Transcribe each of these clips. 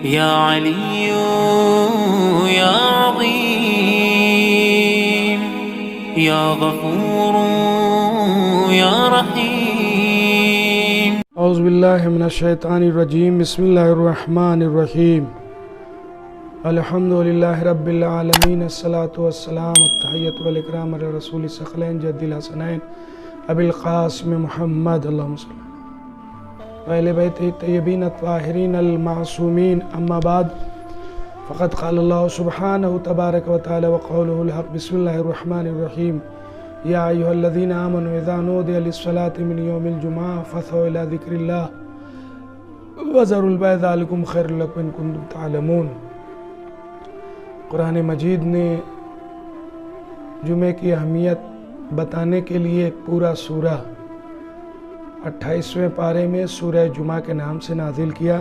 یا علی یا عظیم یا غفور یا رحیم۔ اعوذ باللہ من الشیطان الرجیم، بسم اللہ الرحمن الرحیم۔ الحمدللہ رب العالمین، الصلاۃ والسلام التحیۃ والاکرام علی رسول ثقلین جد الحسنین ابی القاسم محمد اللہم صلی وآل بیتہ الطیبین الطاہرین المعصومین، اما بعد فقد قال اللہ سبحانہ تبارک و تعالی وقولہ الحق، بسم اللہ الرحمن الرحیم۔ یا ایہا الذین آمنوا اذا نودی للصلاۃ من یوم الجمعہ فاسعوا الی ذکر اللہ وذروا البیع ذلکم خیر لکم ان کنتم تعلمون۔ قرآن مجید نے جمعے کی اہمیت بتانے کے لیے ایک پورا سورہ 28ویں پارے میں سورہ جمعہ کے نام سے نازل کیا،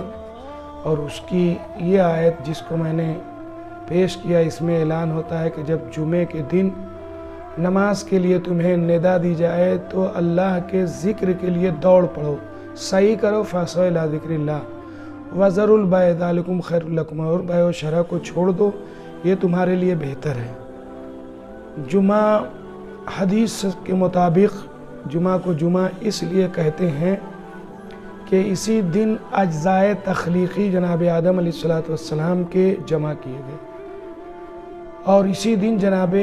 اور اس کی یہ آیت جس کو میں نے پیش کیا، اس میں اعلان ہوتا ہے کہ جب جمعے کے دن نماز کے لیے تمہیں ندا دی جائے تو اللہ کے ذکر کے لیے دوڑ پڑو، سعی کرو، فاسعوا الی ذکر اللہ وذروا البیع ذلکم خیر لکم، اور بیع و شرع کو چھوڑ دو، یہ تمہارے لیے بہتر ہے۔ جمعہ حدیث کے مطابق جمعہ کو جمعہ اس لیے کہتے ہیں کہ اسی دن اجزائے تخلیقی جناب آدم علیہ السلام کے جمع کیے گئے، اور اسی دن جناب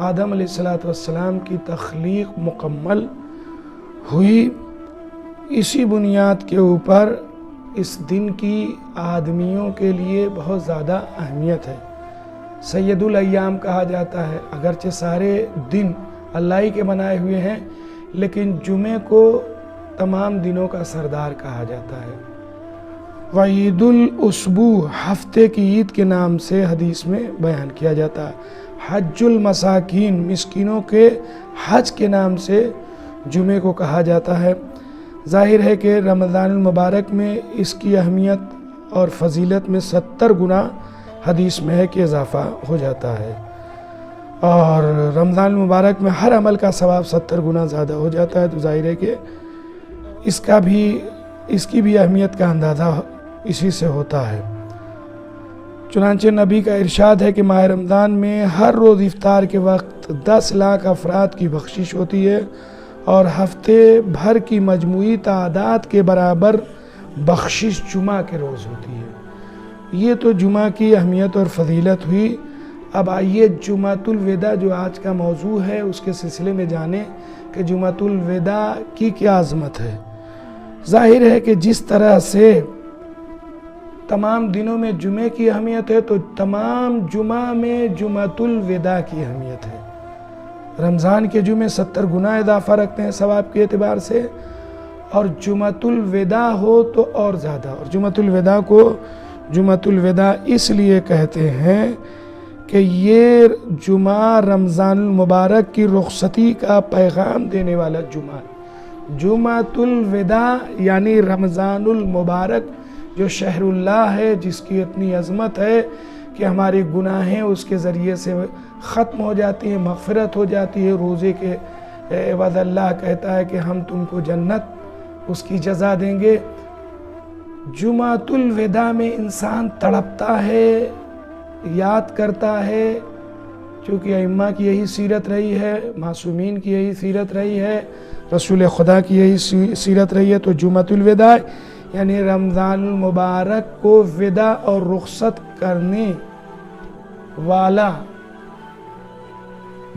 آدم علیہ السلام کی تخلیق مکمل ہوئی۔ اسی بنیاد کے اوپر اس دن کی آدمیوں کے لیے بہت زیادہ اہمیت ہے، سید الایام کہا جاتا ہے۔ اگرچہ سارے دن اللہ ہی کے بنائے ہوئے ہیں، لیکن جمعے کو تمام دنوں کا سردار کہا جاتا ہے۔ وعید الاسبوع، ہفتے کی عید کے نام سے حدیث میں بیان کیا جاتا ہے۔ حج المساکین، مسکینوں کے حج کے نام سے جمعے کو کہا جاتا ہے۔ ظاہر ہے کہ رمضان المبارک میں اس کی اہمیت اور فضیلت میں 70 گنا حدیث میں ہے کہ اضافہ ہو جاتا ہے، اور رمضان المبارک میں ہر عمل کا ثواب 70 گنا زیادہ ہو جاتا ہے، تو ظاہر ہے کہ اس کی بھی اہمیت کا اندازہ اسی سے ہوتا ہے۔ چنانچہ نبی کا ارشاد ہے کہ ماہ رمضان میں ہر روز افطار کے وقت 10 لاکھ افراد کی بخشش ہوتی ہے، اور ہفتے بھر کی مجموعی تعداد کے برابر بخشش جمعہ کے روز ہوتی ہے۔ یہ تو جمعہ کی اہمیت اور فضیلت ہوئی۔ اب آئیے جمعۃ الوداع جو آج کا موضوع ہے اس کے سلسلے میں جانیں کہ جمعۃ الوداع کی کیا عظمت ہے۔ ظاہر ہے کہ جس طرح سے تمام دنوں میں جمعے کی اہمیت ہے، تو تمام جمعہ میں جمعۃ الوداع کی اہمیت ہے۔ رمضان کے جمعے 70 گنا اضافہ رکھتے ہیں ثواب کے اعتبار سے، اور جمعۃ الوداع ہو تو اور زیادہ۔ اور جمعۃ الوداع کو جمعۃ الوداع اس لیے کہتے ہیں کہ یہ جمعہ رمضان المبارک کی رخصتی کا پیغام دینے والا جمعہ۔ جمعۃ الوداع یعنی رمضان المبارک جو شہر اللہ ہے، جس کی اتنی عظمت ہے کہ ہماری گناہیں اس کے ذریعے سے ختم ہو جاتی ہیں، مغفرت ہو جاتی ہے۔ روزے کے عوض اللہ کہتا ہے کہ ہم تم کو جنت اس کی جزا دیں گے۔ جمعۃ الوداع میں انسان تڑپتا ہے، یاد کرتا ہے، چونکہ ائمہ کی یہی سیرت رہی ہے، معصومین کی یہی سیرت رہی ہے، رسول خدا کی یہی سیرت رہی ہے۔ تو جمعۃ الوداع یعنی رمضان المبارک کو وداع اور رخصت کرنے والا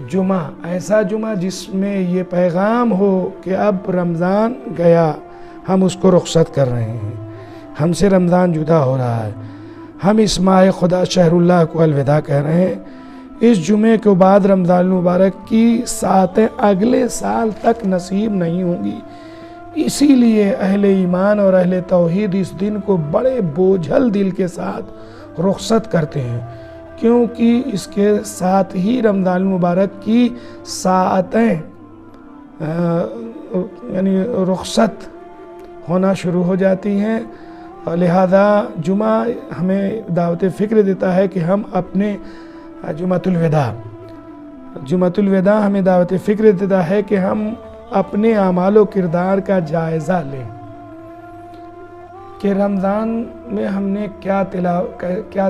جمعہ، ایسا جمعہ جس میں یہ پیغام ہو کہ اب رمضان گیا، ہم اس کو رخصت کر رہے ہیں، ہم سے رمضان جدا ہو رہا ہے، ہم اس ماہ خدا شہر اللہ کو الوداع کہہ رہے ہیں۔ اس جمعے کے بعد رمضان المبارک کی ساتیں اگلے سال تک نصیب نہیں ہوں گی، اسی لیے اہل ایمان اور اہل توحید اس دن کو بڑے بوجھل دل کے ساتھ رخصت کرتے ہیں، کیونکہ اس کے ساتھ ہی رمضان المبارک کی ساعتیں یعنی رخصت ہونا شروع ہو جاتی ہیں، اور لہذا جمعہ ہمیں دعوت فکر دیتا ہے کہ ہم اپنے جمعۃ الوداع ہمیں دعوت فکر دیتا ہے کہ ہم اپنے اعمال و کردار کا جائزہ لیں، کہ رمضان میں ہم نے کیا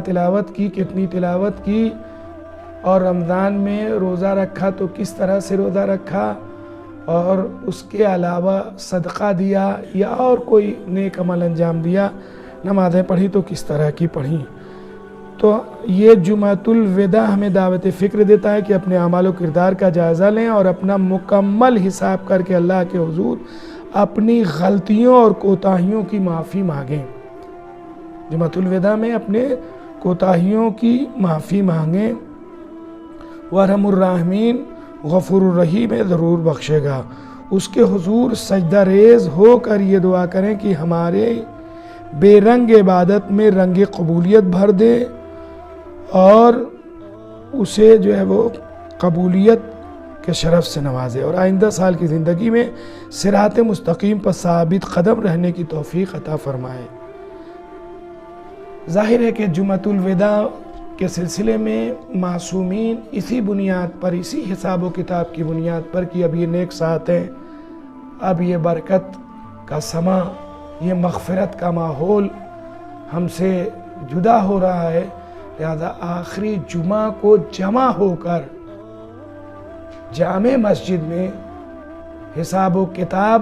تلاوت کی، کتنی تلاوت کی، اور رمضان میں روزہ رکھا تو کس طرح سے روزہ رکھا، اور اس کے علاوہ صدقہ دیا یا اور کوئی نیک عمل انجام دیا، نمازیں پڑھی تو کس طرح کی پڑھی۔ تو یہ جمعۃ الوداع ہمیں دعوت فکر دیتا ہے کہ اپنے اعمال و کردار کا جائزہ لیں اور اپنا مکمل حساب کر کے اللہ کے حضور اپنی غلطیوں اور کوتاہیوں کی معافی مانگیں۔ جمعۃ الوداع میں اپنے کوتاہیوں کی معافی مانگیں۔ وَأَرْحَمُ الرَّاحِمِينَ، غفور الرحیم ہے، ضرور بخشے گا۔ اس کے حضور سجدہ ریز ہو کر یہ دعا کریں کہ ہمارے بے رنگ عبادت میں رنگ قبولیت بھر دے اور اسے جو ہے وہ قبولیت کے شرف سے نوازے، اور آئندہ سال کی زندگی میں صراط مستقیم پر ثابت قدم رہنے کی توفیق عطا فرمائے۔ ظاہر ہے کہ جمعۃ الوداع کے سلسلے میں معصومین اسی بنیاد پر، اسی حساب و کتاب کی بنیاد پر کہ اب یہ نیک ساعت ہیں، اب یہ برکت کا سما، یہ مغفرت کا ماحول ہم سے جدا ہو رہا ہے، لہذا آخری جمعہ کو جمع ہو کر جامع مسجد میں حساب و کتاب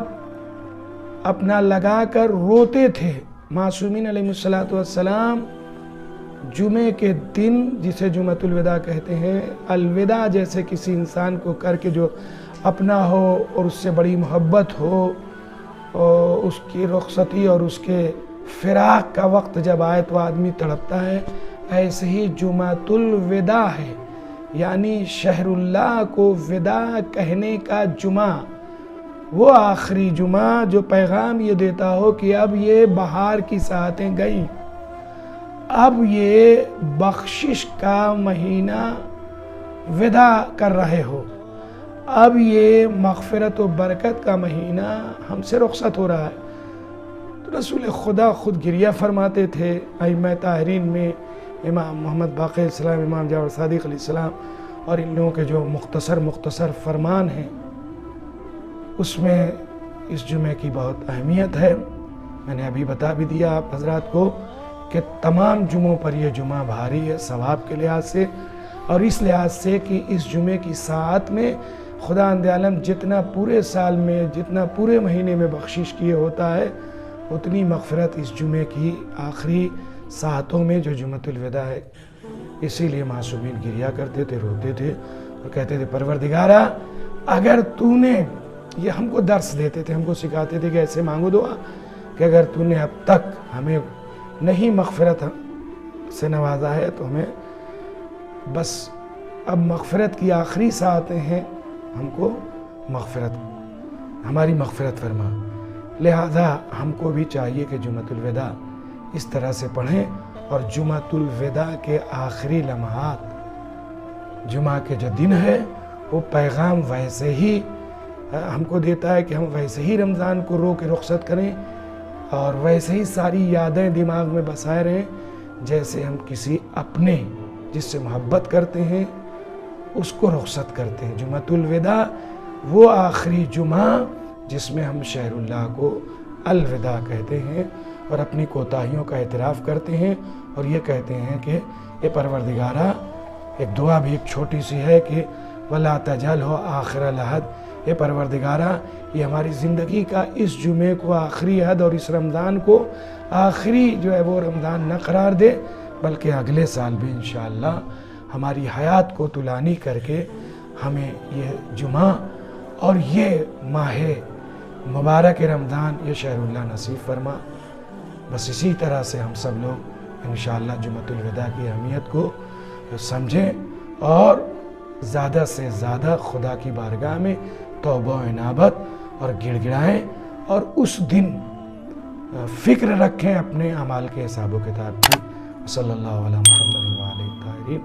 اپنا لگا کر روتے تھے۔ معصومین علیہ السلام جمعے کے دن، جسے جمعۃ الوداع کہتے ہیں، الوداع جیسے کسی انسان کو کر کے جو اپنا ہو اور اس سے بڑی محبت ہو، اور اس کی رخصتی اور اس کے فراق کا وقت جب آئے تو آدمی تڑپتا ہے، ایسے ہی جمعۃ الوداع ہے، یعنی شہر اللہ کو وداع کہنے کا جمعہ، وہ آخری جمعہ جو پیغام یہ دیتا ہو کہ اب یہ بہار کی ساعتیں گئیں، اب یہ بخشش کا مہینہ وداع کر رہے ہو، اب یہ مغفرت و برکت کا مہینہ ہم سے رخصت ہو رہا ہے۔ تو رسول خدا خود گریہ فرماتے تھے۔ ائمہ طاہرین میں امام محمد باقر علیہ السلام، امام جعفر صادق علیہ السلام اور ان لوگوں کے جو مختصر فرمان ہیں، اس میں اس جمعے کی بہت اہمیت ہے۔ میں نے ابھی بتا بھی دیا آپ حضرات کو کہ تمام جمعوں پر یہ جمعہ بھاری ہے، ثواب کے لحاظ سے اور اس لحاظ سے کہ اس جمعے کی ساعت میں خداوند عالم جتنا پورے سال میں، جتنا پورے مہینے میں بخشش کیے ہوتا ہے، اتنی مغفرت اس جمعے کی آخری ساعتوں میں جو جمعۃ الوداع ہے۔ اسی لیے معصومین گریہ کرتے تھے، روتے تھے اور کہتے تھے پروردگارا، اگر تو نے، یہ ہم کو درس دیتے تھے، ہم کو سکھاتے تھے کہ ایسے مانگو دعا کہ اگر تو نے اب تک ہمیں نہیں مغفرت سے نوازا ہے تو ہمیں بس اب مغفرت کی آخری ساعتیں ہیں، ہم کو ہماری مغفرت فرما۔ لہذا ہم کو بھی چاہیے کہ جمعۃ الوداع اس طرح سے پڑھیں، اور جمعۃ الوداع کے آخری لمحات، جمعہ کے جو دن ہے، وہ پیغام ویسے ہی ہم کو دیتا ہے کہ ہم ویسے ہی رمضان کو رو کے رخصت کریں اور ویسے ہی ساری یادیں دماغ میں بسائے رہیں جیسے ہم کسی اپنے جس سے محبت کرتے ہیں اس کو رخصت کرتے ہیں۔ جمعۃ الوداع وہ آخری جمعہ جس میں ہم شہر اللہ کو الوداع کہتے ہیں اور اپنی کوتاہیوں کا اعتراف کرتے ہیں اور یہ کہتے ہیں کہ اے پروردگارا، ایک دعا بھی ایک چھوٹی سی ہے کہ وَلَا تَجْعَلْهُ آخِرَ الْعَهْدِ، اے پروردگارا یہ ہماری زندگی کا اس جمعے کو آخری عہد اور اس رمضان کو آخری جو ہے وہ رمضان نہ قرار دے، بلکہ اگلے سال بھی انشاءاللہ ہماری حیات کو طولانی کر کے ہمیں یہ جمعہ اور یہ ماہ مبارک رمضان، یہ شہر اللہ نصیب فرما۔ بس اسی طرح سے ہم سب لوگ انشاءاللہ جمعۃ الوداع کی اہمیت کو سمجھیں اور زیادہ سے زیادہ خدا کی بارگاہ میں توبہ و انابت اور گڑ گڑائیں اور اس دن فکر رکھیں اپنے اعمال کے حساب و کتاب کی۔ صلی اللہ علیہ محمد و آلہ الطاہرین۔